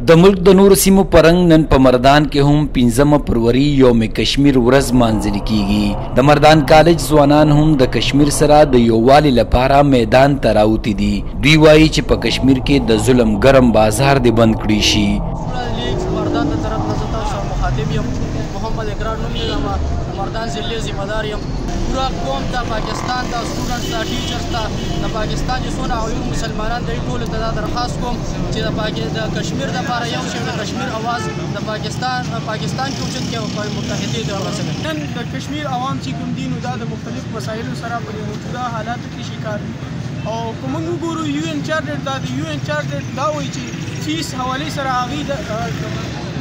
د ملک د نور سیمو پرنګ نن په مردان کې هم 15 فروری یوم کشمیر ورځ مانځل کیږي. د مردان کالج ځوانان هم د کشمیر سره د یووالي لپاره میدان ته راوتی دي. دوی وایي چې په کشمیر کې د ظلم ګرم بازار دی بند کړی شي. مردان ته طرف نه تاسو مخاطب یم، محمد اقرار نوم دی، مردان ضلع ذمہ دار یم. پورا قوم ته، پاکستان ته، سټوډنټس ته، ټیچرز ته، د پاکستان چې څونه عیون مسلمانان دی ټولو ته دا درخواست کوم چې د کشمیر دپاره یو شی د کشمیر اواز د پاکستان کې اوچت کړي او په متحدې ته ورسوي. نن د کشمیر عوام چې کوم دي نو دا د مختلف مسایلو سره په موجوده حالاتو کې شکار دي او که موږ وګورو یو ان چارټر دا وایي چې فیس حوالې سره هغې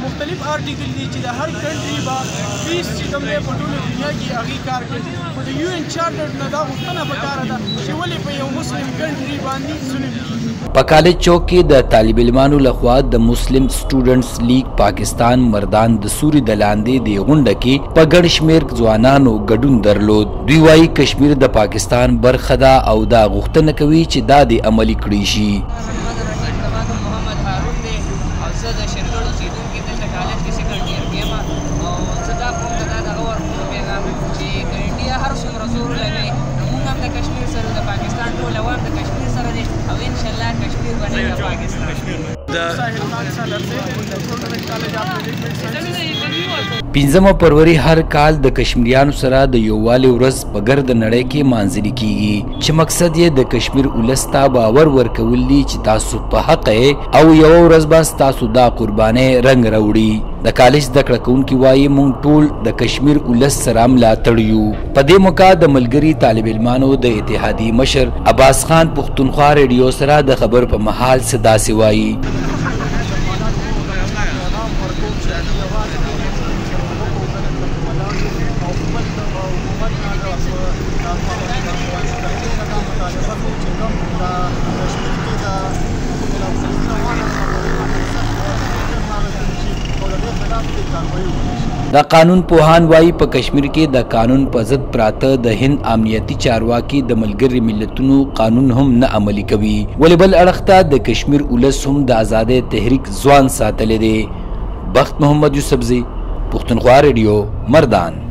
مختلف آرټیکل دي چې د هر کنټري به فیس چې کوم دی په ټوله دنیا کې هغې کار کوي. خو د یو ان چارټر نه دا غوښتنه پکاره ده چې ولې په یو مسلم کنټري باندې ظلم کیږي. په کالج چوک کې د طالب علمانو لخوا د مسلم سټوډنټس لیگ پاکستان مردان د سوري د لاندې د غونډه کې په ګڼ شمېر ځوانانو ګډون درلود. دوی وایي کشمیر د پاکستان برخه ده او دا غوښتنه کوي چې دا د عملي کړی شي. پنځم فروری هر کال د کشمیریانو سره د یووالي ورځ په ګرد نړۍ کې مانځل کیږي چې مقصد یې د کشمیر ولس ته باور ورکول دي چې تاسو په حق او یو ورځ به تاسو دا قرباني رنګ راوړي. د کالج زده کړه کوونکي وایي موږ ټول د کشمیر ولس سره ملاتړ یو. په دې موقع د ملګري طالب علمانو د اتحادیې مشر عباس خان پښتونخوا ریډیو سره د خبر په محال څه داسې وایي. د قانون پوهان وایي په کشمیر کې د قانون په ضد پراته د هند امنیتي چارواکي د ملګري ملتونو قانون هم نه عملي کوي. ولې بل اړخ ته د کشمیر ولس هم د آزادۍ تحریک ځوان ساتلی دی. بخت محمد یوسفزی، پښتونخوا ریډیو، مردان.